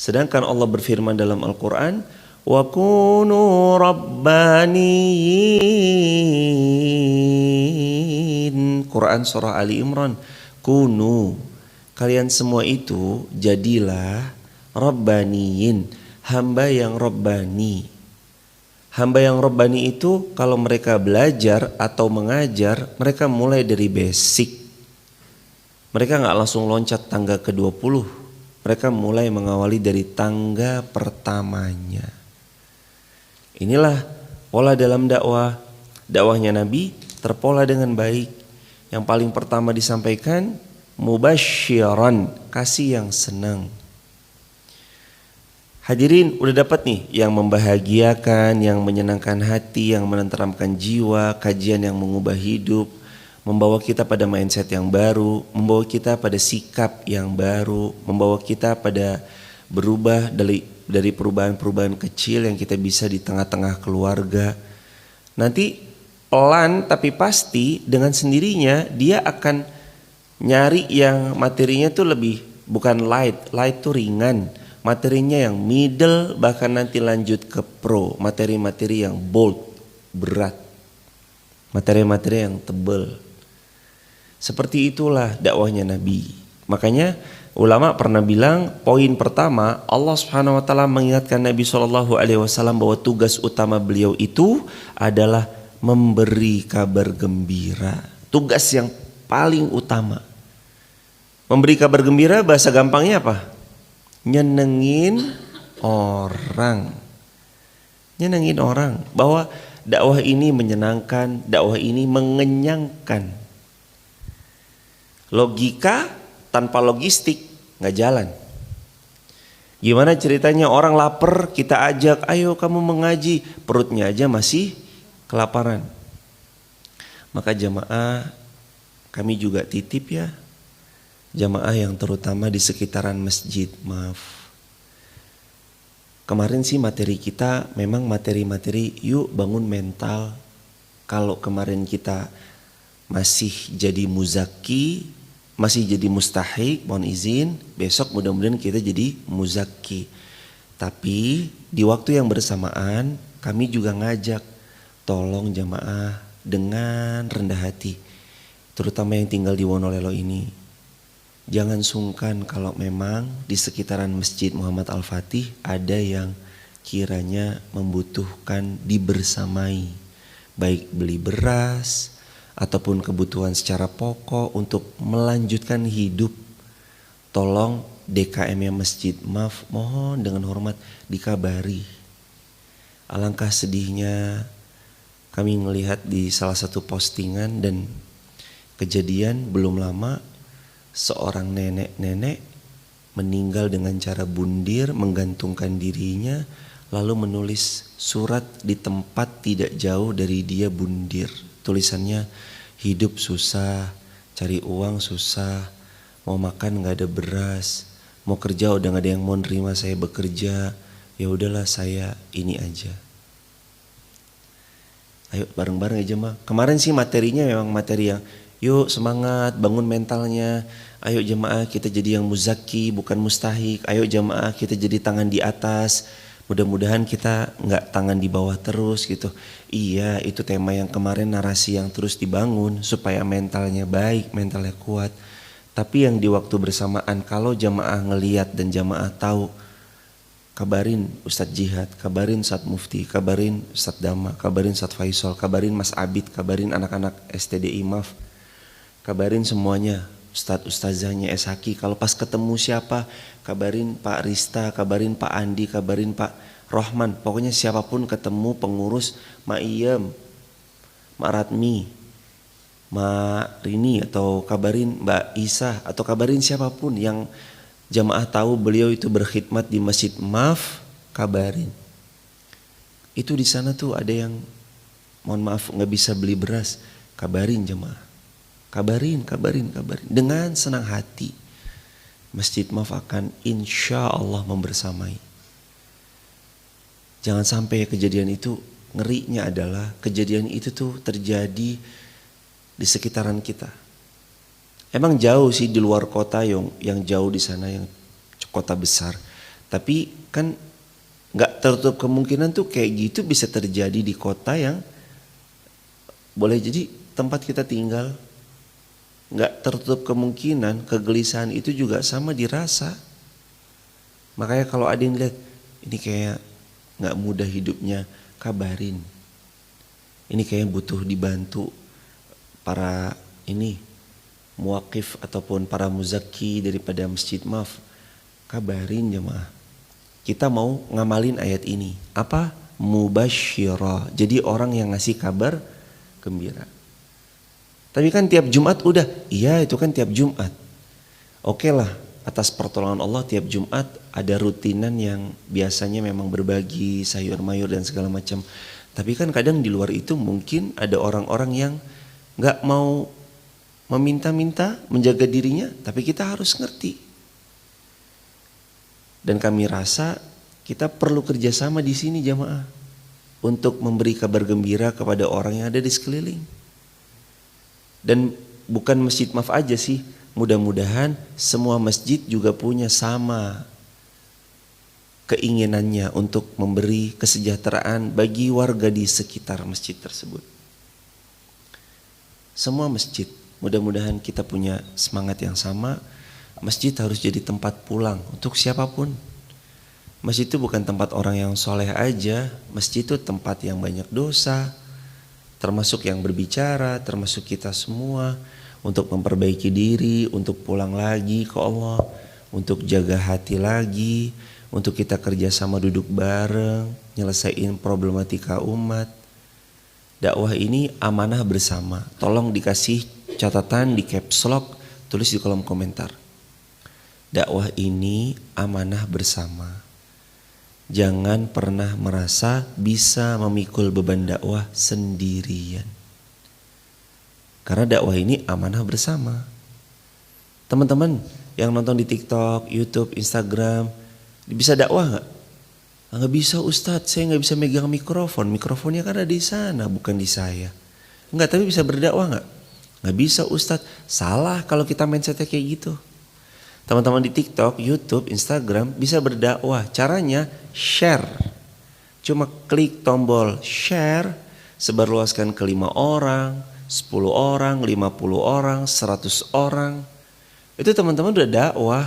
Sedangkan Allah berfirman dalam Al-Quran, wa kunu rabbaniyin. Quran surah Ali Imran. Kunu, kalian semua itu jadilah rabbaniyin, hamba yang rabbani. Hamba yang rabbani itu kalau mereka belajar atau mengajar, mereka mulai dari basic. Mereka gak langsung loncat tangga ke-20. Mereka mulai mengawali dari tangga pertamanya. Inilah pola dalam dakwah. Dakwahnya Nabi terpola dengan baik. Yang paling pertama disampaikan, mubasyiran, kasih yang senang. Hadirin udah dapat nih yang membahagiakan, yang menyenangkan hati, yang menenteramkan jiwa, kajian yang mengubah hidup, membawa kita pada mindset yang baru, membawa kita pada sikap yang baru, membawa kita pada berubah dari perubahan-perubahan kecil yang kita bisa di tengah-tengah keluarga. Nanti pelan tapi pasti dengan sendirinya dia akan nyari yang materinya tuh lebih bukan light tuh ringan. Materinya yang middle, bahkan nanti lanjut ke pro. Materi-materi yang bold, berat. Materi-materi yang tebal. Seperti itulah dakwahnya Nabi. Makanya ulama pernah bilang, poin pertama, Allah Subhanahu wa taala mengingatkan Nabi SAW bahwa tugas utama beliau itu adalah memberi kabar gembira. Tugas yang paling utama. Memberi kabar gembira bahasa gampangnya apa? Nyenengin orang. Nyenengin orang. Bahwa dakwah ini menyenangkan, dakwah ini mengenyangkan. Logika tanpa logistik gak jalan. Gimana ceritanya orang lapar kita ajak, ayo kamu mengaji, perutnya aja masih kelaparan. Maka jamaah kami juga titip ya, jamaah yang terutama di sekitaran masjid, maaf. Kemarin sih materi kita memang materi-materi yuk bangun mental. Kalau kemarin kita masih jadi muzaki, masih jadi mustahik, mohon izin, besok mudah-mudahan kita jadi muzaki. Tapi di waktu yang bersamaan kami juga ngajak, tolong jamaah dengan rendah hati, terutama yang tinggal di Wonolelo ini, jangan sungkan kalau memang di sekitaran Masjid Muhammad Al-Fatih ada yang kiranya membutuhkan dibersamai, baik beli beras ataupun kebutuhan secara pokok untuk melanjutkan hidup. Tolong DKM-nya masjid, maaf, mohon dengan hormat dikabari. Alangkah sedihnya kami melihat di salah satu postingan dan kejadian belum lama seorang nenek-nenek meninggal dengan cara bundir, menggantungkan dirinya, lalu menulis surat di tempat tidak jauh dari dia bundir. Tulisannya, hidup susah, cari uang susah, mau makan gak ada beras, mau kerja udah gak ada yang mau nerima saya bekerja, ya udahlah saya ini aja. Ayo bareng-bareng aja mah. Kemarin sih materinya memang materi yang yuk semangat, bangun mentalnya. Ayo jemaah kita jadi yang muzaki bukan mustahik. Ayo jemaah kita jadi tangan di atas. Mudah-mudahan kita nggak tangan di bawah terus gitu. Iya, itu tema yang kemarin, narasi yang terus dibangun supaya mentalnya baik, mentalnya kuat. Tapi yang di waktu bersamaan kalau jemaah ngeliat dan jemaah tahu, kabarin Ustadz Jihad, kabarin Ustadz Mufti, kabarin Ustadz Dama, kabarin Ustadz Faisal, kabarin Mas Abid, kabarin anak-anak STDI MAF, kabarin semuanya, Ustadz Ustazahnya Eshaki. Kalau pas ketemu siapa, kabarin Pak Rista, kabarin Pak Andi, kabarin Pak Rohman. Pokoknya siapapun ketemu pengurus, Mak Iem, Mak Ratmi, Mak Rini, atau kabarin Mbak Isa, atau kabarin siapapun yang jamaah tahu beliau itu berkhidmat di Masjid MAF, kabarin. Itu di sana tuh ada yang mohon maaf nggak bisa beli beras, kabarin jemaah. Kabarin dengan senang hati. Masjid MAF akan insya Allah membersamai. Jangan sampai kejadian itu, ngerinya adalah kejadian itu tuh terjadi di sekitaran kita. Emang jauh sih di luar kota yang jauh di sana, yang kota besar. Tapi kan nggak tertutup kemungkinan tuh kayak gitu bisa terjadi di kota yang boleh jadi tempat kita tinggal. Nggak tertutup kemungkinan kegelisahan itu juga sama dirasa. Makanya kalau ada yang lihat ini kayak nggak mudah hidupnya, kabarin. Ini kayak butuh dibantu para ini muwakif ataupun para muzaki daripada masjid, maaf, kabarin jemaah. Kita mau ngamalin ayat ini. Apa? Mubasyirah. Jadi orang yang ngasih kabar gembira. Tapi kan tiap Jumat udah. Iya, itu kan tiap Jumat. Oke lah, atas pertolongan Allah tiap Jumat ada rutinan yang biasanya memang berbagi sayur mayur dan segala macam. Tapi kan kadang di luar itu mungkin ada orang-orang yang gak mau meminta-minta, menjaga dirinya, tapi kita harus ngerti. Dan kami rasa kita perlu kerjasama di sini jamaah untuk memberi kabar gembira kepada orang yang ada di sekeliling. Dan bukan masjid maaf aja sih, mudah-mudahan semua masjid juga punya sama keinginannya untuk memberi kesejahteraan bagi warga di sekitar masjid tersebut. Semua masjid, mudah-mudahan kita punya semangat yang sama. Masjid harus jadi tempat pulang untuk siapapun. Masjid itu bukan tempat orang yang soleh aja. Masjid itu tempat yang banyak dosa, termasuk yang berbicara, termasuk kita semua, untuk memperbaiki diri, untuk pulang lagi ke Allah, untuk jaga hati lagi, untuk kita kerjasama duduk bareng, nyelesain problematika umat. Dakwah ini amanah bersama. Tolong dikasih catatan di caps lock, tulis di kolom komentar. Dakwah ini amanah bersama. Jangan pernah merasa bisa memikul beban dakwah sendirian. Karena dakwah ini amanah bersama. Teman-teman yang nonton di TikTok, YouTube, Instagram, bisa dakwah gak? Nggak bisa Ustadz, saya nggak bisa megang mikrofon. Mikrofonnya kan ada di sana, bukan di saya. Enggak, tapi bisa berdakwah nggak? Nggak bisa Ustadz. Salah kalau kita mindsetnya kayak gitu. Teman-teman di TikTok, YouTube, Instagram bisa berdakwah. Caranya share. Cuma klik tombol share, sebarluaskan ke 5 orang, 10 orang, 50 orang, 100 orang. Itu teman-teman udah dakwah.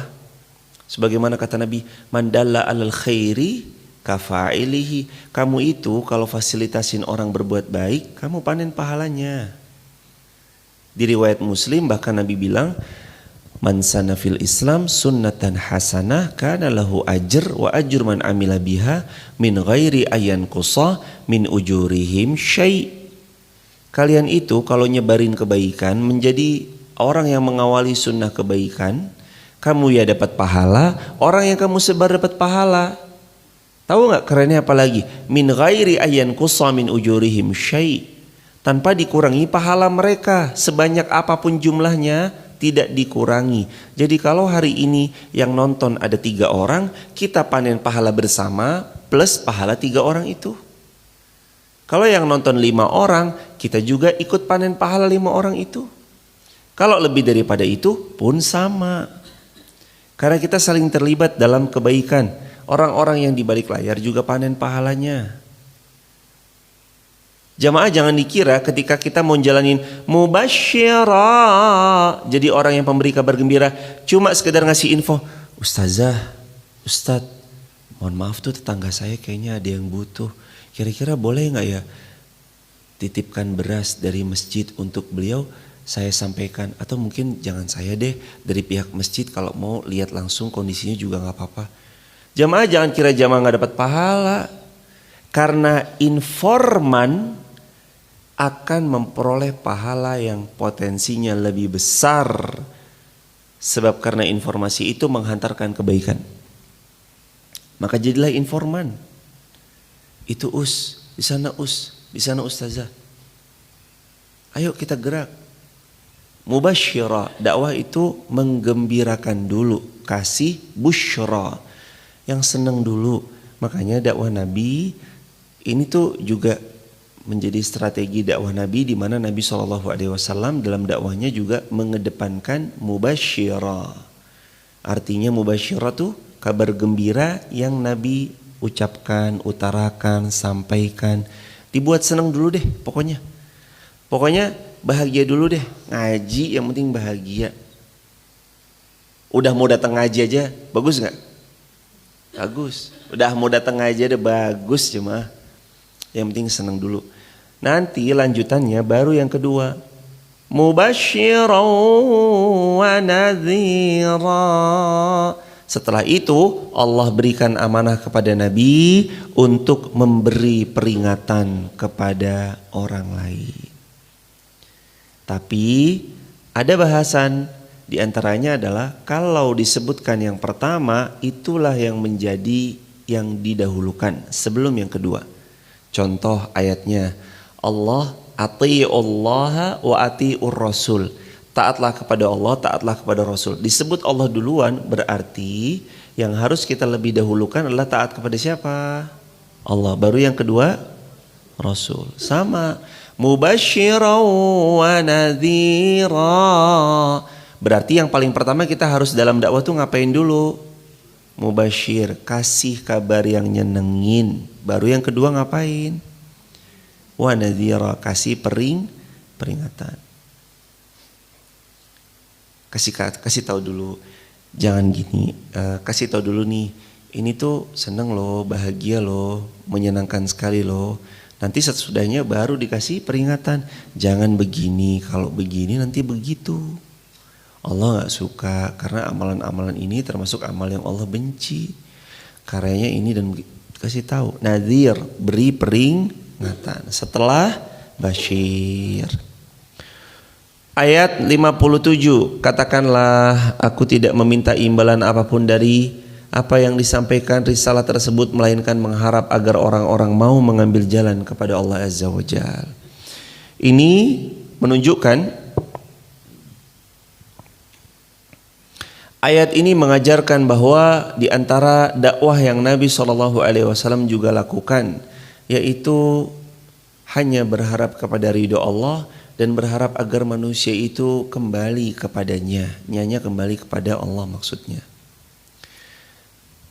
Sebagaimana kata Nabi, man dalla alal khairi kafa'ilihi. Kamu itu kalau fasilitasin orang berbuat baik, kamu panen pahalanya. Di riwayat Muslim bahkan Nabi bilang, man sana fil Islam sunnatan hasanah kana lahu ajr wa ajr man amila biha min ghairi ayan qusa min ujurihim syai'. Kalian itu kalau nyebarin kebaikan, menjadi orang yang mengawali sunnah kebaikan, kamu ya dapat pahala, orang yang kamu sebar dapat pahala. Tahu nggak kerennya apa lagi? Min ghairi ayan qusa min ujurihim syai'. Tanpa dikurangi pahala mereka, sebanyak apapun jumlahnya tidak dikurangi. Jadi kalau hari ini yang nonton ada 3 orang, kita panen pahala bersama plus pahala 3 orang itu. Kalau yang nonton 5 orang, kita juga ikut panen pahala 5 orang itu. Kalau lebih daripada itu pun sama. Karena kita saling terlibat dalam kebaikan. Orang-orang yang di balik layar juga panen pahalanya. Jamaah jangan dikira ketika kita mau jalanin mubasyirah, jadi orang yang pemberi kabar gembira, cuma sekedar ngasih info, Ustazah, Ustadz, mohon maaf tuh tetangga saya kayaknya ada yang butuh. Kira-kira boleh gak ya titipkan beras dari masjid untuk beliau, saya sampaikan. Atau mungkin jangan saya deh, dari pihak masjid kalau mau lihat langsung kondisinya juga gak apa-apa. Jamaah jangan kira jamaah gak dapat pahala. Karena informan akan memperoleh pahala yang potensinya lebih besar. Sebab karena informasi itu menghantarkan kebaikan. Maka jadilah informan. Itu di sana di sana ustazah. Ayo kita gerak. Mubasyirah, dakwah itu menggembirakan dulu, kasih busyra, yang senang dulu. Makanya dakwah Nabi ini tuh juga menjadi strategi dakwah Nabi, di mana Nabi SAW dalam dakwahnya juga mengedepankan mubasyirah. Artinya mubasyirah tuh kabar gembira yang Nabi ucapkan, utarakan, sampaikan. Dibuat senang dulu deh pokoknya. Pokoknya bahagia dulu deh. Ngaji yang penting bahagia. Udah mau datang ngaji aja, bagus gak? Bagus. Udah mau datang ngaji aja bagus cuma. Yang penting senang dulu. Nanti lanjutannya baru yang kedua. Mubasysyiran wa nadhira. Setelah itu Allah berikan amanah kepada Nabi untuk memberi peringatan kepada orang lain. Tapi ada bahasan, di antaranya adalah kalau disebutkan yang pertama itulah yang menjadi yang didahulukan sebelum yang kedua. Contoh ayatnya, Allah atiullaha wa atiur rasul. Taatlah kepada Allah, taatlah kepada Rasul. Disebut Allah duluan berarti yang harus kita lebih dahulukan adalah taat kepada siapa? Allah. Baru yang kedua Rasul. Sama. Mubasysyiran wa nadhira. Berarti yang paling pertama kita harus dalam dakwah tuh ngapain dulu? Mubasyir, kasih kabar yang nyenengin. Baru yang kedua ngapain? Wa nadhira, kasih peringatan. Kasih tahu dulu, jangan gini, kasih tahu dulu nih, ini tuh seneng loh, bahagia loh, menyenangkan sekali loh. Nanti sesudahnya baru dikasih peringatan, jangan begini, kalau begini nanti begitu. Allah gak suka karena amalan-amalan ini termasuk amal yang Allah benci. Karyanya ini dan kasih tahu. Nadhir, beri peringatan. Setelah basyir. Ayat 57, katakanlah aku tidak meminta imbalan apapun dari apa yang disampaikan risalah tersebut melainkan mengharap agar orang-orang mau mengambil jalan kepada Allah Azza wa Jalla. Ini menunjukkan ayat ini mengajarkan bahwa di antara dakwah yang Nabi SAW juga lakukan yaitu hanya berharap kepada ridho Allah dan berharap agar manusia itu kembali kepadanya, nyanya kembali kepada Allah maksudnya.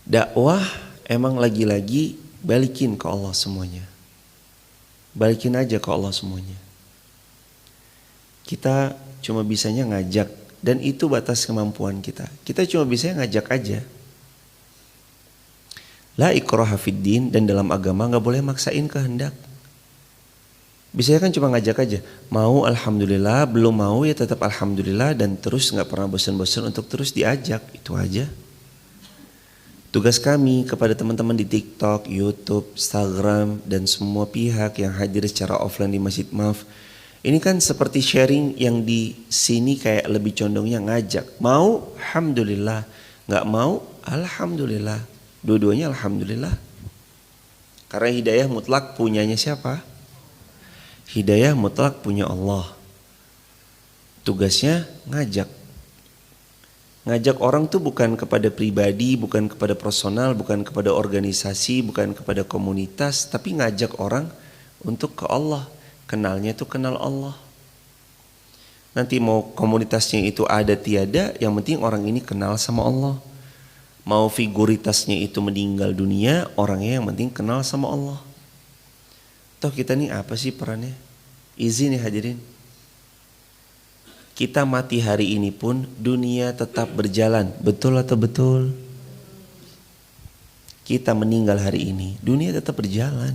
Dakwah emang lagi-lagi balikin ke Allah semuanya. Balikin aja ke Allah semuanya. Kita cuma bisanya ngajak dan itu batas kemampuan kita. Kita cuma bisanya ngajak aja. La ikraha fiddin, dan dalam agama gak boleh maksain kehendak. Biasanya kan cuma ngajak aja. Mau alhamdulillah, belum mau ya tetap alhamdulillah, dan terus gak pernah bosan-bosan untuk terus diajak. Itu aja. Tugas kami kepada teman-teman di TikTok, YouTube, Instagram, dan semua pihak yang hadir secara offline di Masjid Maf, ini kan seperti sharing yang di sini kayak lebih condongnya ngajak. Mau alhamdulillah, gak mau alhamdulillah. Dua-duanya alhamdulillah. Karena hidayah mutlak punyanya siapa? Hidayah mutlak punya Allah. Tugasnya ngajak. Ngajak orang tuh bukan kepada pribadi, bukan kepada personal, bukan kepada organisasi, bukan kepada komunitas, tapi ngajak orang untuk ke Allah. Kenalnya itu kenal Allah. Nanti mau komunitasnya itu ada tiada, yang penting orang ini kenal sama Allah. Mau figuritasnya itu meninggal dunia, orangnya yang penting kenal sama Allah. Toh kita nih apa sih perannya? Izin ya hadirin. Kita mati hari ini pun dunia tetap berjalan. Betul atau betul? Kita meninggal hari ini, dunia tetap berjalan.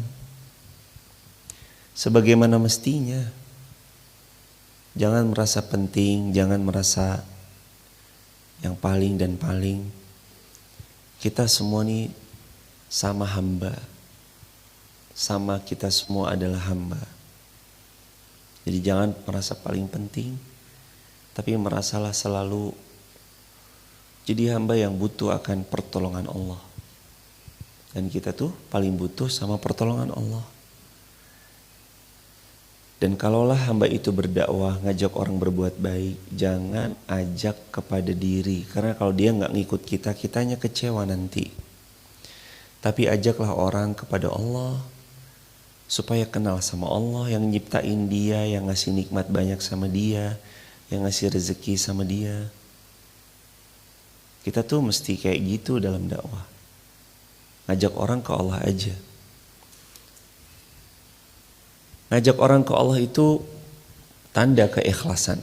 Sebagaimana mestinya. Jangan merasa penting, jangan merasa yang paling dan paling. Kita semua nih sama hamba. Sama kita semua adalah hamba. Jadi jangan merasa paling penting, tapi merasalah selalu jadi hamba yang butuh akan pertolongan Allah. Dan kita tuh paling butuh sama pertolongan Allah. Dan kalaulah hamba itu berdakwah, ngajak orang berbuat baik, jangan ajak kepada diri. Karena kalau dia gak ngikut kita, kitanya kecewa nanti. Tapi ajaklah orang kepada Allah, supaya kenal sama Allah yang nyiptain dia, yang ngasih nikmat banyak sama dia, yang ngasih rezeki sama dia. Kita tuh mesti kayak gitu dalam dakwah. Ngajak orang ke Allah aja. Ngajak orang ke Allah itu tanda keikhlasan.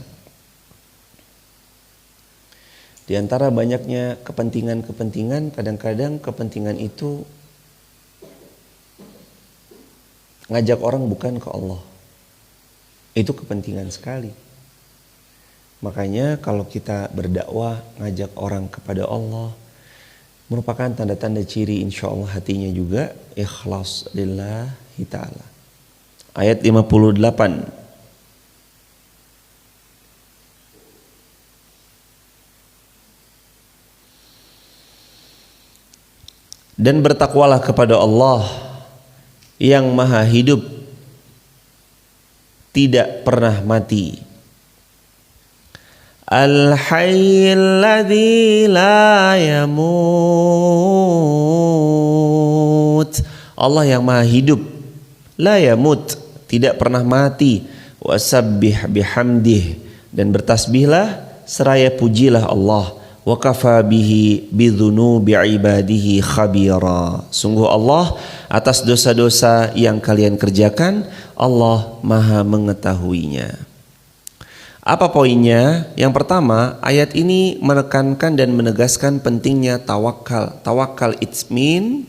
Di antara banyaknya kepentingan-kepentingan, kadang-kadang kepentingan itu ngajak orang bukan ke Allah. Itu kepentingan sekali. Makanya kalau kita berdakwah ngajak orang kepada Allah, merupakan tanda-tanda ciri insya Allah hatinya juga ikhlas lillahi ta'ala. Ayat 58. Dan bertakwalah kepada Allah yang maha hidup, tidak pernah mati. Al-hayyul ladzi la yamut. Allah yang maha hidup, la yamut, tidak pernah mati. Wasabbih bihamdih, dan bertasbihlah seraya pujilah Allah. Wa kafa bihi bidzunubi ibadihi khabira. Sungguh Allah atas dosa-dosa yang kalian kerjakan, Allah maha mengetahuinya. Apa poinnya? Yang pertama, ayat ini menekankan dan menegaskan pentingnya tawakal. Tawakal it mean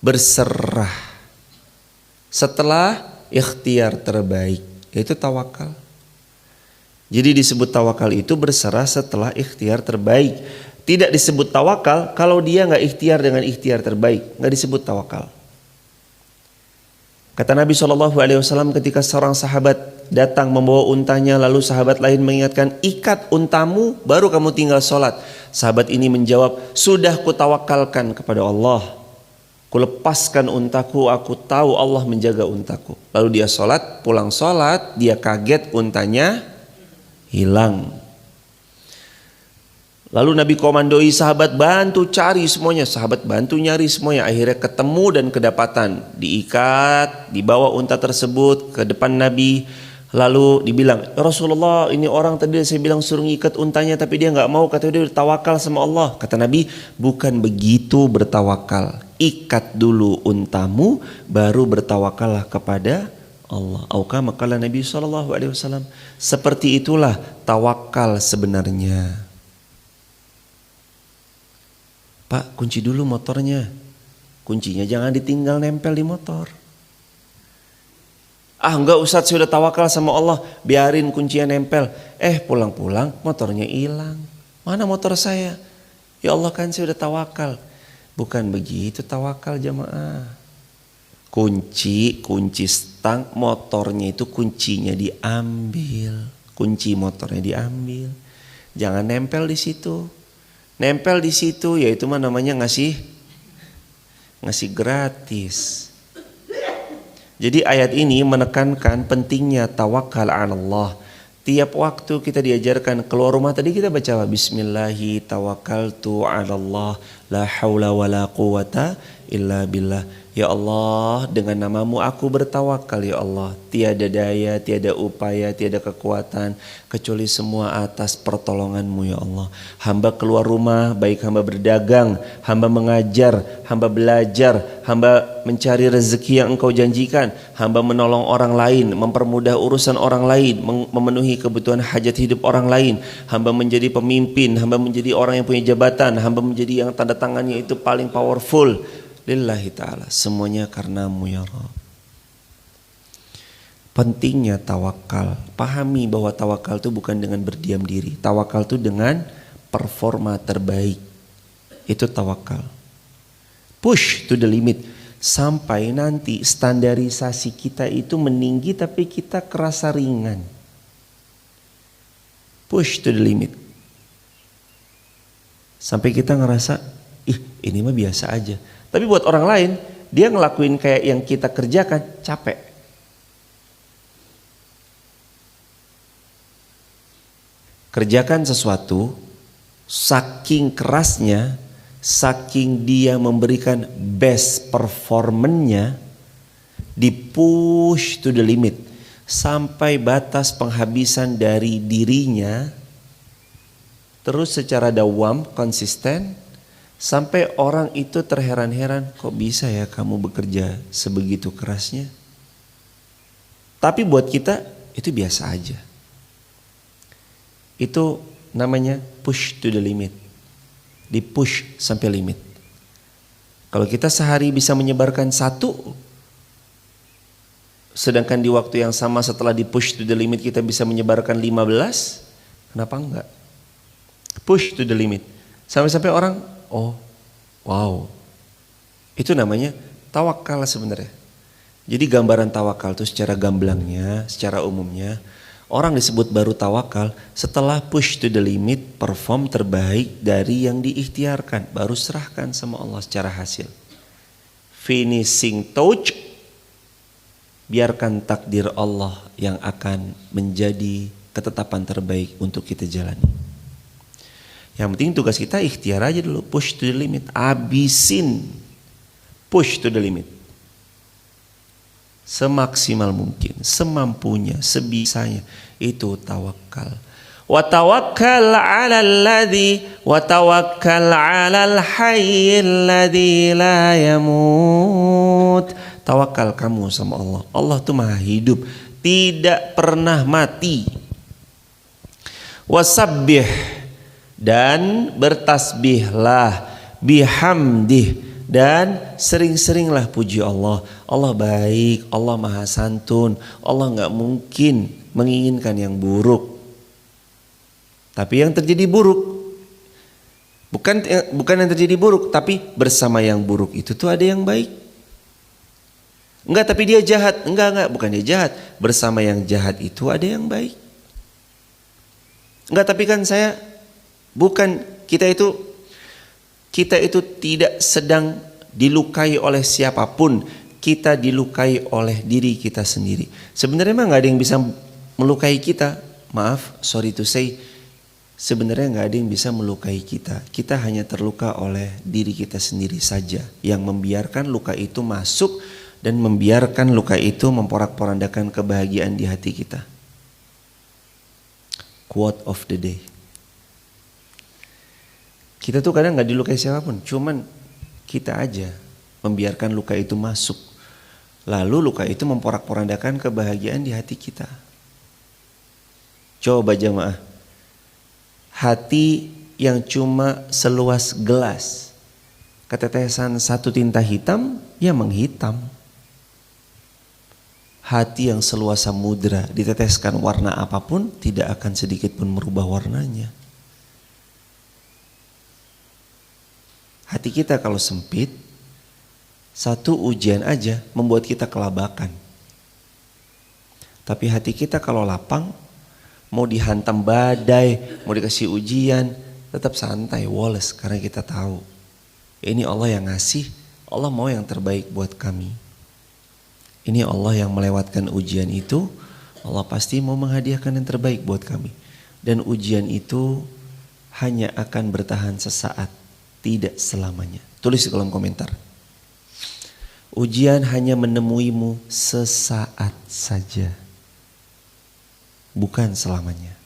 berserah setelah ikhtiar terbaik, yaitu tawakal. Jadi disebut tawakal itu berserah setelah ikhtiar terbaik. Tidak disebut tawakal kalau dia nggak ikhtiar dengan ikhtiar terbaik, nggak disebut tawakal. Kata Nabi SAW ketika seorang sahabat datang membawa untanya, lalu sahabat lain mengingatkan, ikat untamu baru kamu tinggal sholat. Sahabat ini menjawab, sudah kutawakalkan kepada Allah, kulepaskan untaku, aku tahu Allah menjaga untaku. Lalu dia sholat, pulang sholat, dia kaget untanya hilang. Lalu Nabi komandoi sahabat bantu cari semuanya. Sahabat bantu nyari semuanya. Akhirnya ketemu dan kedapatan. Diikat, dibawa unta tersebut ke depan Nabi. Lalu dibilang, Rasulullah, ini orang tadi saya bilang suruh ngikat untanya tapi dia gak mau. Kata dia bertawakal sama Allah. Kata Nabi, bukan begitu bertawakal. Ikat dulu untamu, baru bertawakallah kepada Allah. Auka makalah Nabi SAW. Seperti itulah tawakal sebenarnya. Pak, kunci dulu motornya. Kuncinya jangan ditinggal nempel di motor. Ah enggak Ustadz, saya udah tawakal sama Allah, biarin kuncinya nempel. Pulang-pulang motornya hilang. Mana motor saya? Ya Allah, kan saya udah tawakal. Bukan begitu tawakal jamaah. Kunci stang motornya itu kuncinya diambil. Kunci motornya diambil. Jangan nempel di situ. Nempel di situ yaitu namanya ngasih gratis. Jadi ayat ini menekankan pentingnya tawakal 'ala Allah. Tiap waktu kita diajarkan keluar rumah, tadi kita baca bismillahi tawakkaltu 'ala Allah la haula wala quwata illa billah. Ya Allah, dengan namamu aku bertawakal ya Allah. Tiada daya, tiada upaya, tiada kekuatan kecuali semua atas pertolonganmu ya Allah. Hamba keluar rumah, baik hamba berdagang, hamba mengajar, hamba belajar, hamba mencari rezeki yang engkau janjikan, hamba menolong orang lain, mempermudah urusan orang lain, memenuhi kebutuhan hajat hidup orang lain, hamba menjadi pemimpin, hamba menjadi orang yang punya jabatan, hamba menjadi yang tanda tangannya itu paling powerful. Lillahi ta'ala, semuanya karenamu ya Rabb. Pentingnya tawakal. Pahami bahwa tawakal itu bukan dengan berdiam diri. Tawakal itu dengan performa terbaik. Itu tawakal. Push to the limit. Sampai nanti standarisasi kita itu meninggi tapi kita kerasa ringan. Push to the limit. Sampai kita ngerasa, ini mah biasa aja. Tapi buat orang lain, dia ngelakuin kayak yang kita kerjakan, capek. Kerjakan sesuatu, saking kerasnya, saking dia memberikan best performance-nya, di-push to the limit. Sampai batas penghabisan dari dirinya, terus secara dawam, konsisten, sampai orang itu terheran-heran, kok bisa ya kamu bekerja sebegitu kerasnya? Tapi buat kita itu biasa aja. Itu namanya push to the limit. Di push sampai limit. Kalau kita sehari bisa menyebarkan 1, sedangkan di waktu yang sama setelah di push to the limit kita bisa menyebarkan 15, kenapa enggak? Push to the limit. Sampai-sampai orang, oh wow. Itu namanya tawakal sebenarnya. Jadi gambaran tawakal itu secara gamblangnya, secara umumnya, orang disebut baru tawakal setelah push to the limit, perform terbaik dari yang diikhtiarkan, baru serahkan sama Allah secara hasil. Finishing touch, biarkan takdir Allah yang akan menjadi ketetapan terbaik untuk kita jalani. Yang penting tugas kita ikhtiar aja dulu, push to the limit, abisin, push to the limit. Semaksimal mungkin, semampunya, sebisanya, itu tawakal. Wa tawakkal 'alal hayyil ladzi la yamut. Tawakal kamu sama Allah. Allah tuh Maha hidup, tidak pernah mati. Wasabbih, dan bertasbihlah, bihamdih, dan sering-seringlah puji Allah. Allah baik, Allah Maha santun, Allah gak mungkin menginginkan yang buruk. Tapi yang terjadi buruk, bukan yang terjadi buruk, tapi bersama yang buruk itu tuh ada yang baik. Enggak, tapi dia jahat. Enggak, bukan dia jahat. Bersama yang jahat itu ada yang baik. Enggak, tapi kan saya bukan, kita itu tidak sedang dilukai oleh siapapun. Kita dilukai oleh diri kita sendiri. Sebenarnya memang gak ada yang bisa melukai kita. Maaf, sorry to say, sebenarnya gak ada yang bisa melukai kita. Kita hanya terluka oleh diri kita sendiri saja, yang membiarkan luka itu masuk dan membiarkan luka itu memporak-porandakan kebahagiaan di hati kita. Quote of the day. Kita tuh kadang gak dilukai siapapun, cuman kita aja membiarkan luka itu masuk. Lalu luka itu memporak-porandakan kebahagiaan di hati kita. Coba jamaah, hati yang cuma seluas gelas, ketetesan satu tinta hitam, ya menghitam. Hati yang seluas samudra, diteteskan warna apapun, tidak akan sedikit pun merubah warnanya. Hati kita kalau sempit, satu ujian aja membuat kita kelabakan. Tapi hati kita kalau lapang, mau dihantam badai, mau dikasih ujian, tetap santai, woles, karena kita tahu ini Allah yang ngasih, Allah mau yang terbaik buat kami. Ini Allah yang melewatkan ujian itu, Allah pasti mau menghadiahkan yang terbaik buat kami. Dan ujian itu hanya akan bertahan sesaat, tidak selamanya. Tulis di kolom komentar. Ujian hanya menemuimu sesaat saja, bukan selamanya.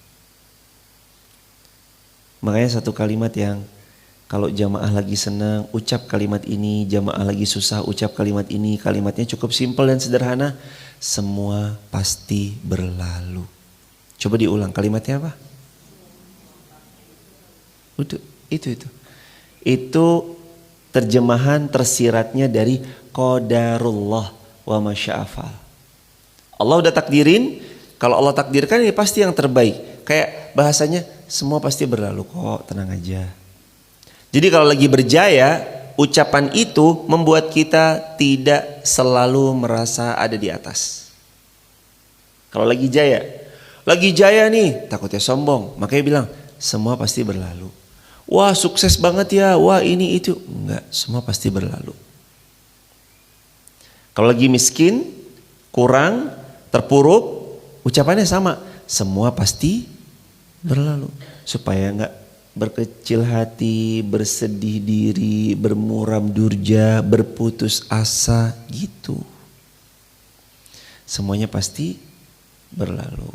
Makanya satu kalimat yang kalau jamaah lagi senang ucap kalimat ini, jamaah lagi susah ucap kalimat ini, kalimatnya cukup simpel dan sederhana. Semua pasti berlalu. Coba diulang kalimatnya apa? Itu terjemahan tersiratnya dari qadarullah wa masya'afal. Allah udah takdirin, kalau Allah takdirkan ini pasti yang terbaik. Kayak bahasanya semua pasti berlalu kok, tenang aja. Jadi kalau lagi berjaya, ucapan itu membuat kita tidak selalu merasa ada di atas. Kalau lagi jaya nih, takutnya sombong, makanya bilang semua pasti berlalu. Wah sukses banget ya, wah ini itu. Enggak, semua pasti berlalu. Kalau lagi miskin, kurang, terpuruk, ucapannya sama, semua pasti berlalu. Supaya enggak berkecil hati, bersedih diri, bermuram durja, berputus asa gitu. Semuanya pasti berlalu.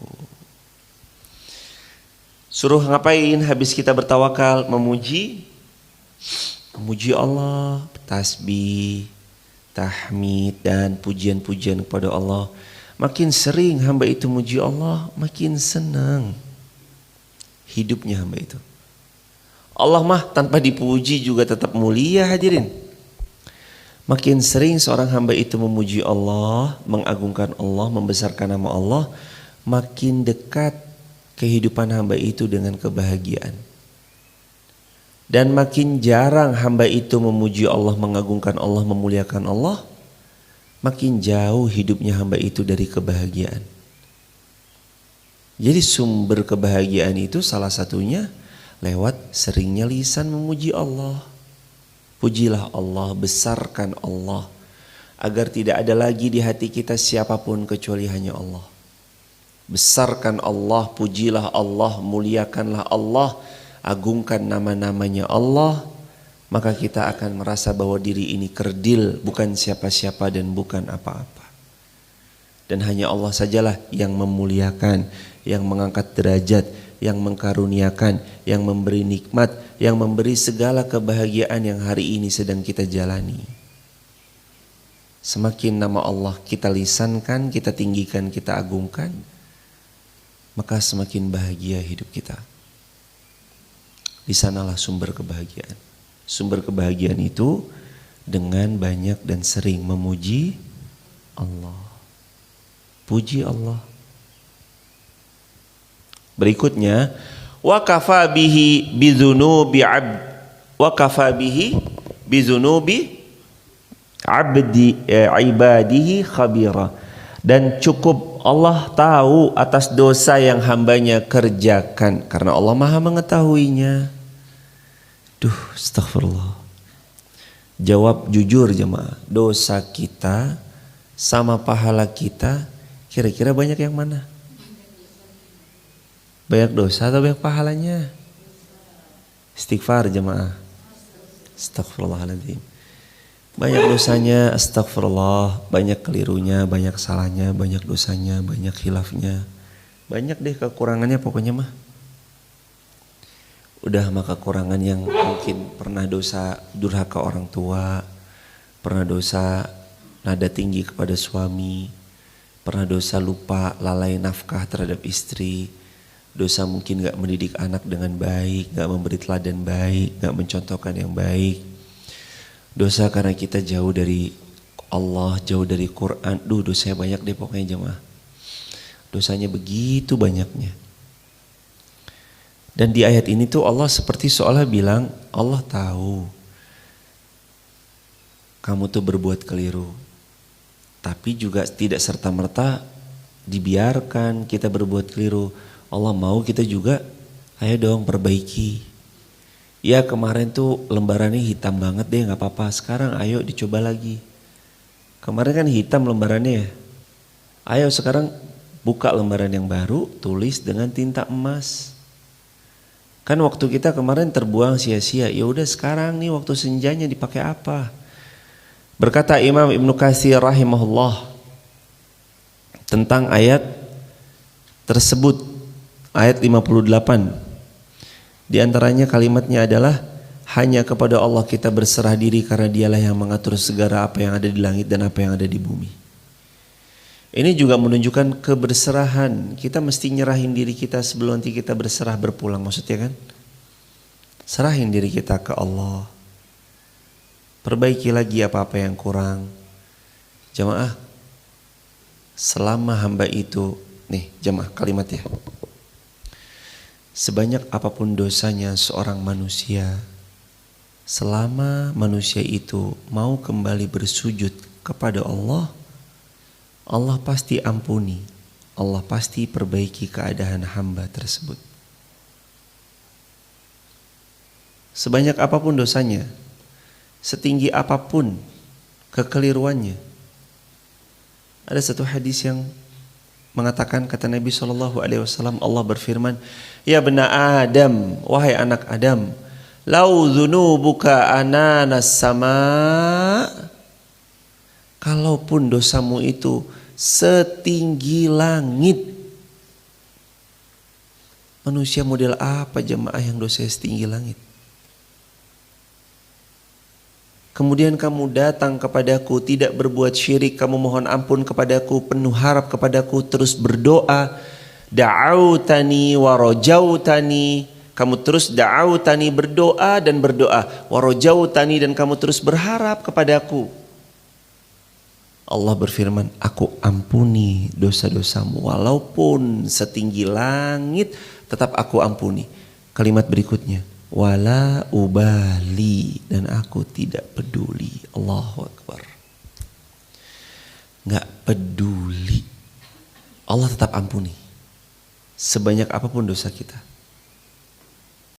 Suruh ngapain habis kita bertawakal? Memuji Allah, tasbih, tahmid dan pujian-pujian kepada Allah. Makin sering hamba itu muji Allah, makin senang hidupnya hamba itu. Allah mah tanpa dipuji juga tetap mulia hadirin. Makin sering seorang hamba itu memuji Allah, mengagungkan Allah, membesarkan nama Allah, makin dekat kehidupan hamba itu dengan kebahagiaan. Dan makin jarang hamba itu memuji Allah, mengagungkan Allah, memuliakan Allah, makin jauh hidupnya hamba itu dari kebahagiaan. Jadi sumber kebahagiaan itu salah satunya lewat seringnya lisan memuji Allah. Pujilah Allah, besarkan Allah, agar tidak ada lagi di hati kita siapapun kecuali hanya Allah. Besarkan Allah, pujilah Allah, muliakanlah Allah, agungkan nama-namanya Allah, maka kita akan merasa bahwa diri ini kerdil, bukan siapa-siapa dan bukan apa-apa. Dan hanya Allah sajalah yang memuliakan, yang mengangkat derajat, yang mengkaruniakan, yang memberi nikmat, yang memberi segala kebahagiaan yang hari ini sedang kita jalani. Semakin nama Allah kita lisankan, kita tinggikan, kita agungkan, maka semakin bahagia hidup kita. Di sanalah sumber kebahagiaan. Sumber kebahagiaan itu dengan banyak dan sering memuji Allah. Puji Allah. Berikutnya, wa kafa bihi bizunubi abdi ibadihi khabira. Dan cukup Allah tahu atas dosa yang hambanya kerjakan, karena Allah Maha mengetahuinya. Astagfirullah. Jawab jujur jemaah, dosa kita sama pahala kita kira-kira banyak yang mana? Banyak dosa atau banyak pahalanya? Istighfar jemaah. Astagfirullahaladzim. Banyak dosanya, astagfirullah. Banyak kelirunya, banyak salahnya, banyak dosanya, banyak khilafnya. Banyak deh kekurangannya pokoknya mah. Udah mah kekurangan yang mungkin pernah dosa durhaka orang tua, pernah dosa nada tinggi kepada suami, pernah dosa lupa lalai nafkah terhadap istri, dosa mungkin gak mendidik anak dengan baik, gak memberi teladan baik, gak mencontohkan yang baik. Dosa karena kita jauh dari Allah, jauh dari Quran. Dosanya banyak deh pokoknya jemaah. Dosanya begitu banyaknya. Dan di ayat ini tuh Allah seperti seolah bilang, Allah tahu kamu tuh berbuat keliru, tapi juga tidak serta-merta dibiarkan kita berbuat keliru. Allah mau kita juga, ayo dong perbaiki. Ya kemarin tuh lembarannya hitam banget deh, gak apa-apa. Sekarang ayo dicoba lagi. Kemarin kan hitam lembarannya ya. Ayo sekarang buka lembaran yang baru, tulis dengan tinta emas. Kan waktu kita kemarin terbuang sia-sia. Ya udah sekarang nih waktu senjanya dipakai apa? Berkata Imam Ibnu Katsir rahimahullah tentang ayat tersebut, ayat 58. Di antaranya kalimatnya adalah hanya kepada Allah kita berserah diri karena dialah yang mengatur segala apa yang ada di langit dan apa yang ada di bumi. Ini juga menunjukkan keberserahan. Kita mesti nyerahin diri kita sebelum nanti kita berserah berpulang, maksudnya kan? Serahin diri kita ke Allah. Perbaiki lagi apa-apa yang kurang. Jamaah, selama hamba itu, nih jamaah kalimatnya, sebanyak apapun dosanya seorang manusia, selama manusia itu mau kembali bersujud kepada Allah, Allah pasti ampuni, Allah pasti perbaiki keadaan hamba tersebut. Sebanyak apapun dosanya, setinggi apapun kekeliruannya. Ada satu hadis yang mengatakan, kata Nabi SAW, Allah berfirman, ya bena Adam, wahai anak Adam, lau dzunubuka ananas sama, kalaupun dosamu itu setinggi langit, Manusia model apa jemaah yang dosanya setinggi langit? Kemudian kamu datang kepadaku, tidak berbuat syirik, kamu mohon ampun kepadaku, penuh harap kepadaku, terus berdoa. Da'autani wa rajautani, kamu terus da'autani, berdoa dan berdoa, wa rajautani, dan kamu terus berharap kepadaku. Allah berfirman, aku ampuni dosa-dosamu walaupun setinggi langit, tetap aku ampuni. Kalimat berikutnya, wala ubali, dan aku tidak peduli. Allahu Akbar. Gak peduli. Allah tetap ampuni sebanyak apapun dosa kita.